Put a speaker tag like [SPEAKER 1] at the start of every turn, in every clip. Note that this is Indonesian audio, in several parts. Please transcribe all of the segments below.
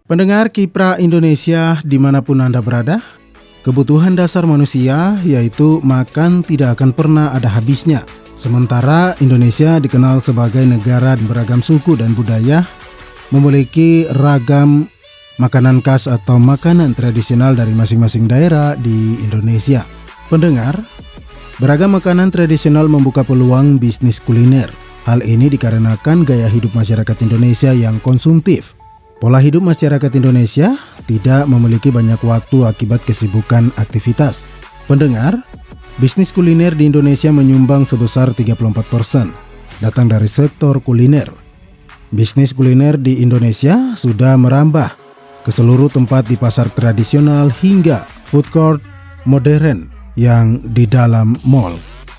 [SPEAKER 1] Pendengar Kipra Indonesia dimanapun Anda berada, kebutuhan dasar manusia yaitu makan tidak akan pernah ada habisnya. Sementara Indonesia dikenal sebagai negara beragam suku dan budaya, memiliki ragam makanan khas atau makanan tradisional dari masing-masing daerah di Indonesia. Pendengar, beragam makanan tradisional membuka peluang bisnis kuliner. Hal ini dikarenakan gaya hidup masyarakat Indonesia yang konsumtif. Pola hidup masyarakat Indonesia tidak memiliki banyak waktu akibat kesibukan aktivitas. Pendengar, bisnis kuliner di Indonesia menyumbang sebesar 34%, datang dari sektor kuliner. Bisnis kuliner di Indonesia sudah merambah ke seluruh tempat di pasar tradisional hingga food court modern yang di dalam mall.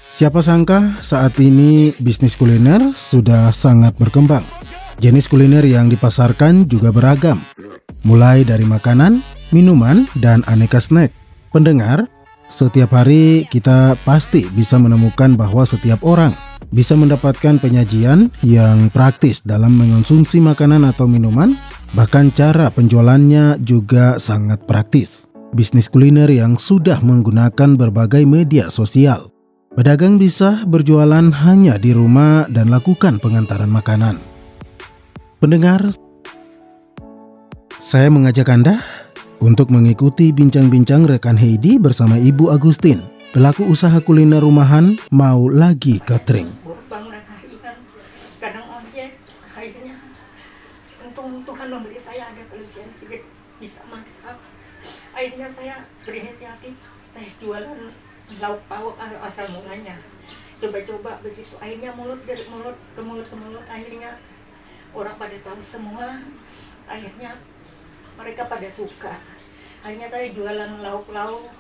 [SPEAKER 1] Siapa sangka saat ini bisnis kuliner sudah sangat berkembang. Jenis kuliner yang dipasarkan juga beragam, mulai dari makanan, minuman, dan aneka snack. Pendengar, setiap hari kita pasti bisa menemukan bahwa setiap orang bisa mendapatkan penyajian yang praktis dalam mengonsumsi makanan atau minuman, bahkan cara penjualannya juga sangat praktis. Bisnis kuliner yang sudah menggunakan berbagai media sosial. Pedagang bisa berjualan hanya di rumah dan lakukan pengantaran makanan. Pendengar, saya mengajak Anda untuk mengikuti bincang-bincang rekan Heidi bersama Ibu Agustin, pelaku usaha kuliner rumahan Mau Lagi Catering.
[SPEAKER 2] Bangunan harian, kadang ojek, akhirnya untung Tuhan memberi saya ada kelebihan sedikit bisa masak. Akhirnya saya berinisiatif, saya jualan lauk pauk asal mulanya. Coba-coba begitu, akhirnya mulut dari mulut ke mulut ke mulut, akhirnya orang pada tahu semua, akhirnya mereka pada suka. Akhirnya saya jualan lauk-lauk,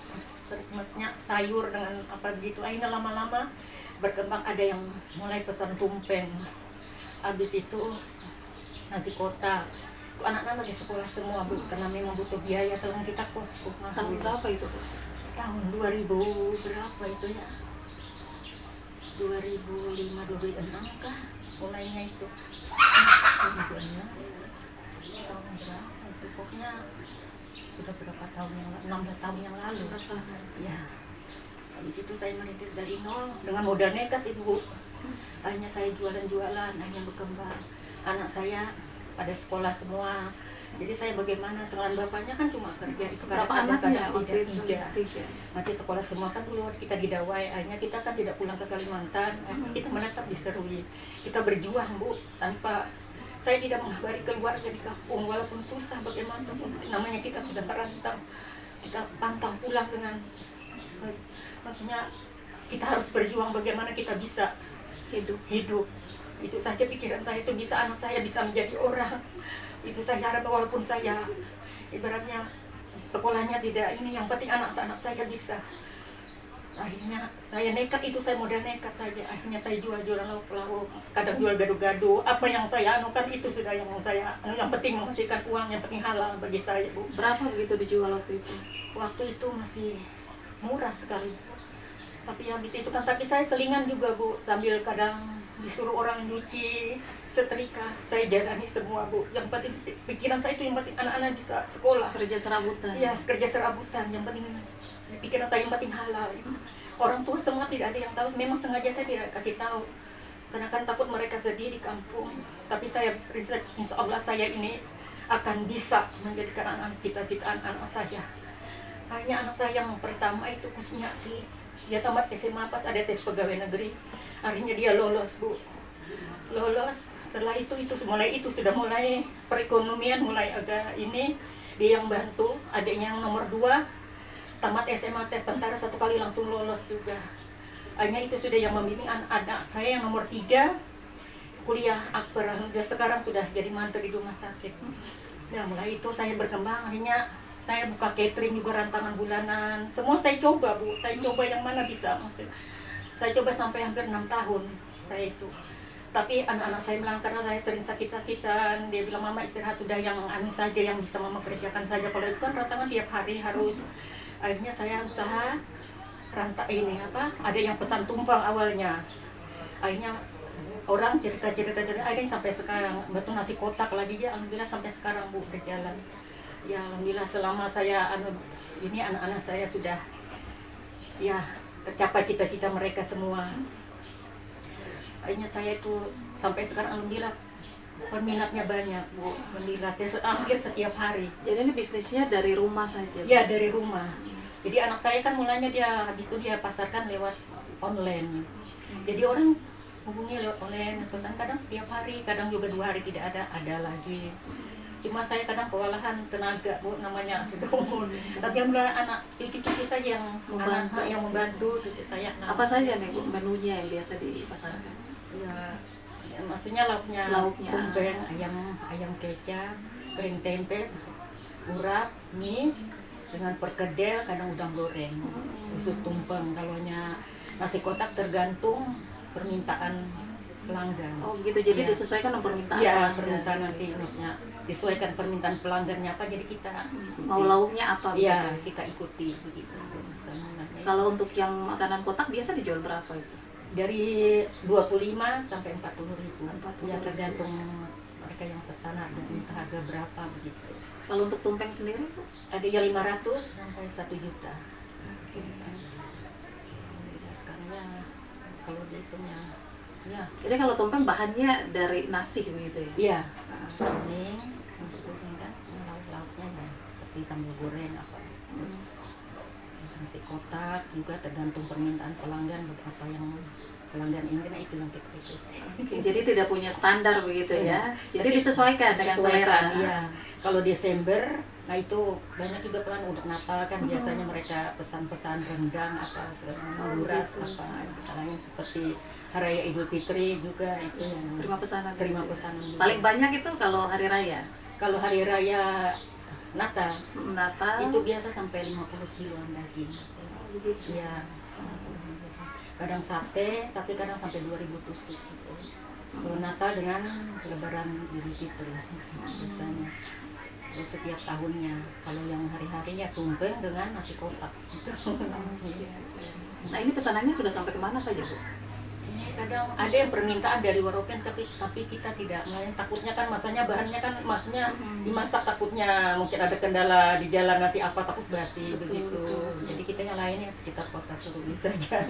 [SPEAKER 2] maksudnya sayur dengan apa begitu. Akhirnya lama-lama berkembang, ada yang mulai pesan tumpeng. Habis itu nasi kotak. Anak-anak masih sekolah semua, Bu, karena memang butuh biaya selama kita kos.
[SPEAKER 3] Tahun berapa itu?
[SPEAKER 2] Tahun 2000 berapa itu ya? 2005-2006 kah mulainya itu. Tahun berapa itu, pokoknya sudah berapa tahun yang lalu, 16 tahun yang lalu.
[SPEAKER 3] 16 tahun.
[SPEAKER 2] Ya. Habis itu saya merintis dari nol dengan modal nekat itu, Bu. Akhirnya saya jualan-jualan, akhirnya berkembang. Anak saya pada sekolah semua. Jadi saya bagaimana, selain bapaknya kan cuma kerja itu, kadang-kadang tiga. Masih sekolah semua kan dulu kita di Dawai. Akhirnya kita kan tidak pulang ke Kalimantan. Kita menetap di Serui. Kita berjuang, Bu, tanpa saya tidak menghabari keluarga di kampung, walaupun susah bagaimana, namanya kita sudah merantau, kita pantang pulang dengan, maksudnya kita harus berjuang bagaimana kita bisa hidup. Itu saja pikiran saya, itu bisa anak saya bisa menjadi orang. Itu saya harap, walaupun saya ibaratnya sekolahnya tidak ini, yang penting anak-anak saya bisa. Akhirnya saya nekat, itu saya modal nekat saja. Akhirnya saya jual-jualan lauk-lauk, kadang jual gado-gado. Apa yang saya anukan itu sudah yang saya, yang penting menghasilkan uang, yang penting halal bagi saya, Bu.
[SPEAKER 3] Berapa begitu dijual waktu itu?
[SPEAKER 2] Waktu itu masih murah sekali. Tapi habis itu kan, tapi saya selingan juga, Bu, sambil kadang disuruh orang nyuci, setrika, saya jalani semua, Bu. Yang penting pikiran saya itu, yang penting anak-anak bisa sekolah.
[SPEAKER 3] Kerja serabutan.
[SPEAKER 2] Iya, kerja serabutan, yang penting pikiran saya yang penting halal. Orang tua semua tidak ada yang tahu, memang sengaja saya tidak kasih tahu karena kan takut mereka sedih di kampung. Tapi saya insya Allah saya ini akan bisa menjadikan anak-anak cita-cita anak saya. Hanya anak saya yang pertama itu Kusmiati, dia tamat SMA, pas ada tes pegawai negeri, akhirnya dia lolos, Bu. Lolos, setelah itu sudah mulai perekonomian mulai agak ini, dia yang bantu. Adiknya yang nomor 2 tamat SMA, tes tentara 1 kali langsung lolos juga. Hanya itu sudah yang membimbing anak saya yang nomor 3 kuliah akbar, dan sekarang sudah jadi mantri di rumah sakit. Nah, mulai itu saya berkembang, akhirnya saya buka catering juga, rantangan bulanan, semua saya coba, Bu. Saya coba yang mana bisa. Saya coba sampai hampir 6 tahun saya itu. Tapi anak-anak saya bilang, karena saya sering sakit-sakitan, dia bilang, Mama istirahat, udah yang anu saja yang bisa Mama kerjakan saja. Kalau itu kan rantangan tiap hari harus. Akhirnya saya usaha ada yang pesan tumpang awalnya. Akhirnya orang cerita ada yang sampai sekarang, betul nasi kotak lagi ya, alhamdulillah sampai sekarang Bu berjalan. Ya alhamdulillah selama saya ini anak-anak saya sudah ya tercapai cita-cita mereka semua. Akhirnya saya itu sampai sekarang alhamdulillah peminatnya banyak Bu, alhamdulillah saya hampir setiap hari.
[SPEAKER 3] Jadi ini bisnisnya dari rumah saja?
[SPEAKER 2] Ya dari rumah. Jadi anak saya kan mulanya dia habis itu dia pasarkan lewat online. Jadi orang hubungi lewat online, pesan kadang setiap hari, kadang juga 2 hari tidak ada lagi. Cuma saya kadang kewalahan tenaga Bu, namanya sudah umur. Tapi alhamdulillah anak cucu-cucu saya yang membantu cucu saya.
[SPEAKER 3] Apa saja nih Bu menunya yang biasa dipasarkan?
[SPEAKER 2] Ya maksudnya lauknya tumpeng, ayam kecap, kering tempe, urap, mie dengan perkedel, kadang udang goreng, khusus tumpeng. Kalaunya nasi kotak tergantung permintaan pelanggan.
[SPEAKER 3] Oh begitu, jadi
[SPEAKER 2] Ya.
[SPEAKER 3] disesuaikan dengan permintaan
[SPEAKER 2] Ya,
[SPEAKER 3] pelanggan.
[SPEAKER 2] permintaan nanti maksudnya disesuaikan permintaan pelanggannya apa, jadi kita
[SPEAKER 3] Mau lauknya apa?
[SPEAKER 2] ya
[SPEAKER 3] begitu?
[SPEAKER 2] kita ikuti begitu.
[SPEAKER 3] Kalau untuk yang makanan kotak biasa dijual berapa itu?
[SPEAKER 2] Dari 25 sampai 40.000.
[SPEAKER 3] 40.000.
[SPEAKER 2] Ya tergantung mereka yang pesan minta harga berapa begitu.
[SPEAKER 3] Kalau untuk tumpeng sendiri Bu?
[SPEAKER 2] Ada ya 500 sampai 1 juta. Sekarang ya kalau dihitungnya ya.
[SPEAKER 3] Jadi kalau tumpeng bahannya dari nasi begitu ya?
[SPEAKER 2] Iya. Kuning, nasi kuning kan, lauk-lauknya ya seperti sambal goreng apa. Nasi kotak juga tergantung permintaan pelanggan, apa yang pelanggan ingin itu yang kita ikuti.
[SPEAKER 3] Oke, jadi tidak punya standar begitu ya? Jadi
[SPEAKER 2] Tapi
[SPEAKER 3] disesuaikan dengan selera.
[SPEAKER 2] Iya. Kalau Desember, nah itu banyak juga pelanggan untuk Natal kan biasanya mereka pesan-pesan rendang apa beras apa lain seperti Hari Raya Idul Fitri juga itu yang
[SPEAKER 3] Terima pesanan.
[SPEAKER 2] terima pesanan juga.
[SPEAKER 3] Paling banyak itu kalau hari raya.
[SPEAKER 2] Kalau hari raya Natal itu
[SPEAKER 3] Natal.
[SPEAKER 2] biasa sampai 50 kiloan daging.
[SPEAKER 3] Begitu.
[SPEAKER 2] Ya. Kadang sate kadang sampai 2.000 tusuk gitu. Kalau Natal dengan Lebaran Idul Fitri biasanya. Terus setiap tahunnya. Kalau yang hari-hari ya tumpeng dengan nasi kotak.
[SPEAKER 3] Nah ini pesanannya sudah sampai kemana saja Bu?
[SPEAKER 2] Ini kadang ada yang permintaan dari Waropen tapi kita tidak melayani, takutnya kan masanya bahannya kan maksudnya dimasak, takutnya mungkin ada kendala di jalan nanti apa, takut basi begitu. Jadi kita yang lainnya sekitar kota Surabaya saja.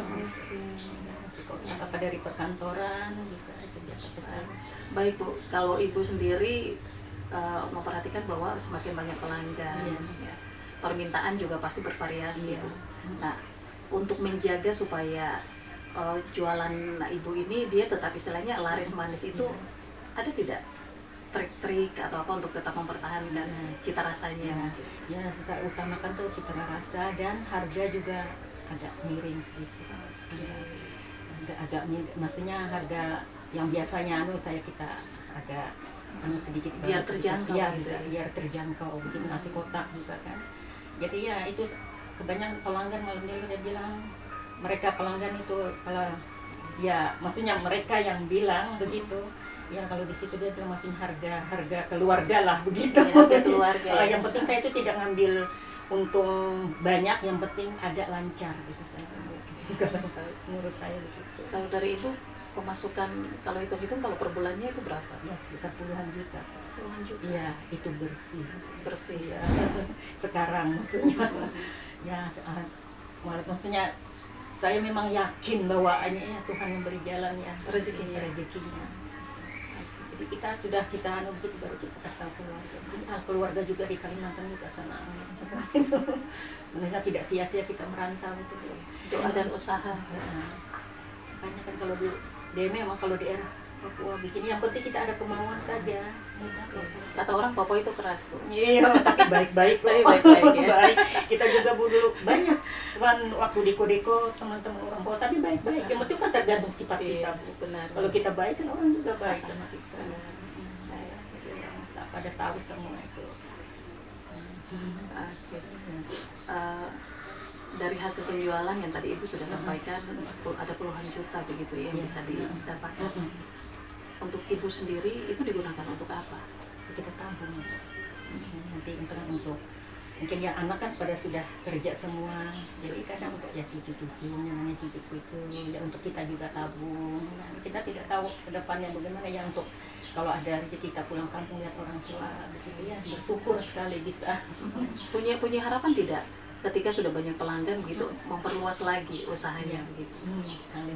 [SPEAKER 2] Apa dari perkantoran juga itu biasa pesan.
[SPEAKER 3] Baik Bu, kalau Ibu sendiri memperhatikan bahwa semakin banyak pelanggan, ya, permintaan juga pasti bervariasi.
[SPEAKER 2] Iya.
[SPEAKER 3] Bu. Nah, untuk menjaga supaya jualan Ibu ini dia tetap istilahnya laris manis itu ada tidak trik-trik atau apa untuk tetap mempertahankan cita rasanya?
[SPEAKER 2] Ya, kita utamakan tuh cita rasa dan harga juga agak miring sedikit. Agak maksudnya harga yang biasanya kita agak sedikit
[SPEAKER 3] biar terjangkau.
[SPEAKER 2] Ya, bisa biar terjangkau. Bikin nasi kotak juga kan. Jadi ya itu kebanyakan pelanggan malam dia bilang mereka pelanggan itu kalau ya maksudnya mereka yang bilang begitu ya, kalau di situ dia bilang maksudnya harga keluarga lah begitu
[SPEAKER 3] Ya, harga keluarga, ya.
[SPEAKER 2] Yang penting saya itu tidak ngambil untung banyak, yang penting ada lancar gitu saya menurut saya begitu.
[SPEAKER 3] Kalau dari Ibu pemasukan kalau hitung-hitung kalau per bulannya itu berapa?
[SPEAKER 2] Ya sekitar puluhan juta.
[SPEAKER 3] Puluhan juta.
[SPEAKER 2] Iya, itu bersih
[SPEAKER 3] Ya.
[SPEAKER 2] sekarang maksudnya ya maksudnya saya memang yakin bahwa ya, Tuhan memberi jalan ya rezekinya. Jadi kita begitu baru kita kasih tahu keluarga. Jadi, keluarga juga di Kalimantan juga sana. Mereka tidak sia-sia kita merantau itu.
[SPEAKER 3] Doa dan usaha.
[SPEAKER 2] Makanya kan kalau di memang kalau di daerah Papua bikin yang penting kita ada kemauan saja. Mudah kok.
[SPEAKER 3] Kata orang Papua itu keras Bu.
[SPEAKER 2] Iya, tapi baik-baik kok.
[SPEAKER 3] Tapi baik-baik ya.
[SPEAKER 2] Baik. Kita juga dulu banyak kan waktu deko teman-teman orang Papua, tapi baik-baik. Yang penting kan tergantung sifat kita.
[SPEAKER 3] Iya, benar.
[SPEAKER 2] Kalau kita baik kan orang juga baik sama kita. Tak pada tahu semua itu.
[SPEAKER 3] Oke. Dari hasil penjualan yang tadi Ibu sudah sampaikan ada puluhan juta begitu ya yang bisa didapatkan. Untuk Ibu sendiri itu digunakan untuk apa?
[SPEAKER 2] Kita tabung nanti untuk mungkin yang anak kan pada sudah kerja semua, jadi kadang untuk ya cucu-cucunya, namanya cucu-cucu, ya untuk kita juga tabung. Nah, kita tidak tahu ke depannya bagaimana ya, untuk kalau ada rezeki kita pulang kampung lihat orang tua, begitu ya, bersyukur sekali bisa.
[SPEAKER 3] Punya harapan tidak ketika sudah banyak pelanggan begitu memperluas lagi usahanya begitu?
[SPEAKER 2] Sekali.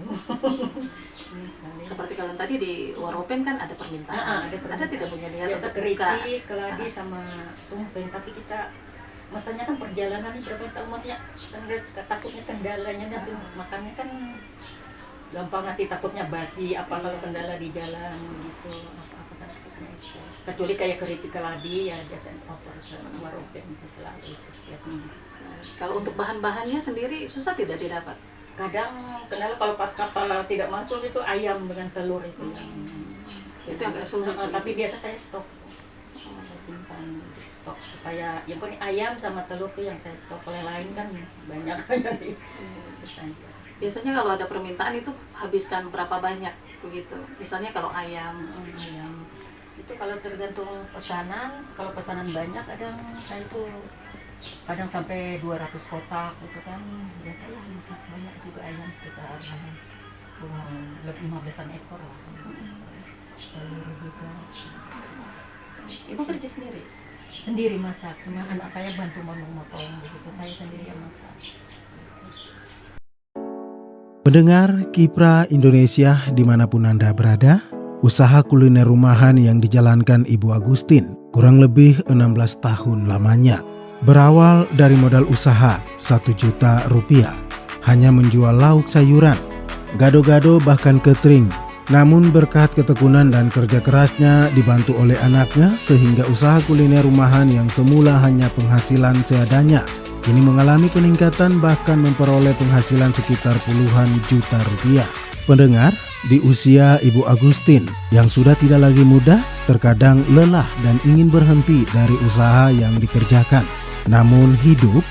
[SPEAKER 2] Sekali.
[SPEAKER 3] Seperti kalau tadi di Waropen kan ada permintaan, ada tidak punya niat
[SPEAKER 2] biasa
[SPEAKER 3] untuk buka?
[SPEAKER 2] keripik, keladi sama tumpeng, tapi kita masanya kan perjalanan berapa tahun, maksudnya takutnya kendalanya nanti makannya kan gampang, nanti takutnya basi apa kalau kendala di jalan gitu, apa takutnya itu. Kecuali kayak keripik keladi ya biasanya oper ke Waropen selalu itu setiap minggu.
[SPEAKER 3] Kalau untuk bahan-bahannya sendiri susah tidak didapat?
[SPEAKER 2] Kadang kendala kalau pas kapal tidak masuk itu ayam dengan telur itu yang
[SPEAKER 3] Itu agak sulit.
[SPEAKER 2] tapi biasa saya stok, saya simpan untuk stok supaya yang pokoknya ayam sama telur tuh yang saya stok, oleh lain kan banyak jadi itu saja.
[SPEAKER 3] Biasanya kalau ada permintaan itu habiskan berapa banyak begitu? Misalnya kalau ayam,
[SPEAKER 2] Ayam itu kalau tergantung pesanan, kalau pesanan banyak kadang saya itu kadang sampai 200 kotak gitu kan, biasanya banyak juga ayam sekitar lebih 15-an ekor lah. Telur juga
[SPEAKER 3] ibu kerja sendiri?
[SPEAKER 2] sendiri masak, sama anak saya bantu motong begitu, saya sendiri yang masak.
[SPEAKER 1] Pendengar Kipra Indonesia dimanapun Anda berada, usaha kuliner rumahan yang dijalankan Ibu Agustin kurang lebih 16 tahun lamanya. Berawal dari modal usaha 1 juta rupiah, hanya menjual lauk sayuran, gado-gado bahkan catering. Namun berkat ketekunan dan kerja kerasnya dibantu oleh anaknya, sehingga usaha kuliner rumahan yang semula hanya penghasilan seadanya kini mengalami peningkatan, bahkan memperoleh penghasilan sekitar puluhan juta rupiah. Pendengar, di usia Ibu Agustin yang sudah tidak lagi muda, terkadang lelah dan ingin berhenti dari usaha yang dikerjakan. Namun hidup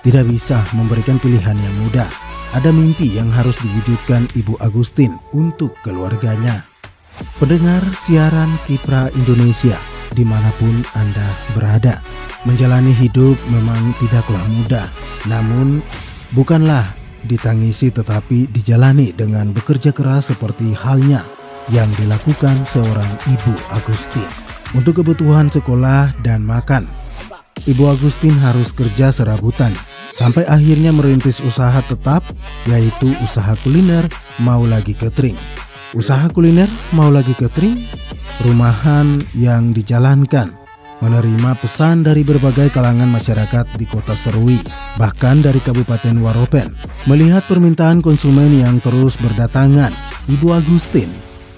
[SPEAKER 1] tidak bisa memberikan pilihan yang mudah. Ada mimpi yang harus diwujudkan Ibu Agustin untuk keluarganya. Pendengar siaran Kipra Indonesia dimanapun Anda berada, menjalani hidup memang tidaklah mudah. Namun bukanlah ditangisi tetapi dijalani dengan bekerja keras seperti halnya yang dilakukan seorang Ibu Agustin. Untuk kebutuhan sekolah dan makan, Ibu Agustin harus kerja serabutan sampai akhirnya merintis usaha tetap, yaitu usaha kuliner mau lagi catering. Usaha kuliner mau lagi catering rumahan yang dijalankan menerima pesan dari berbagai kalangan masyarakat di Kota Serui, bahkan dari Kabupaten Waropen. Melihat permintaan konsumen yang terus berdatangan, Ibu Agustin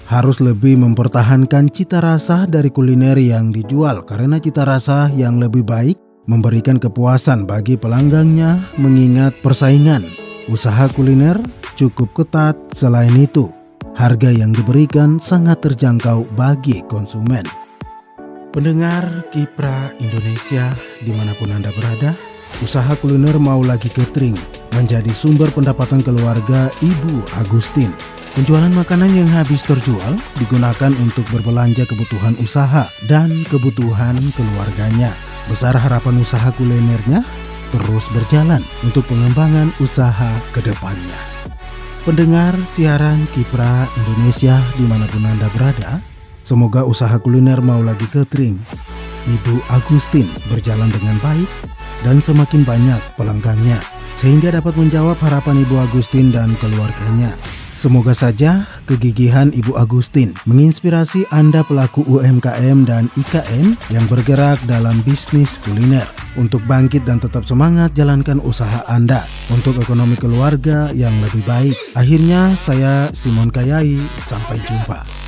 [SPEAKER 1] harus lebih mempertahankan cita rasa dari kuliner yang dijual, karena cita rasa yang lebih baik memberikan kepuasan bagi pelanggannya. Mengingat persaingan usaha kuliner cukup ketat, selain itu harga yang diberikan sangat terjangkau bagi konsumen. Pendengar Kipra Indonesia dimanapun Anda berada, usaha kuliner mau lagi catering menjadi sumber pendapatan keluarga Ibu Agustin. Penjualan makanan yang habis terjual digunakan untuk berbelanja kebutuhan usaha dan kebutuhan keluarganya. Besar harapan usaha kulinernya terus berjalan untuk pengembangan usaha ke depannya. Pendengar siaran Kipra Indonesia dimanapun Anda berada, semoga usaha kuliner mau lagi catering Ibu Agustin berjalan dengan baik dan semakin banyak pelanggannya, sehingga dapat menjawab harapan Ibu Agustin dan keluarganya. Semoga saja kegigihan Ibu Agustin menginspirasi Anda pelaku UMKM dan IKM yang bergerak dalam bisnis kuliner untuk bangkit dan tetap semangat jalankan usaha Anda untuk ekonomi keluarga yang lebih baik. Akhirnya saya Simon Kayai, sampai jumpa.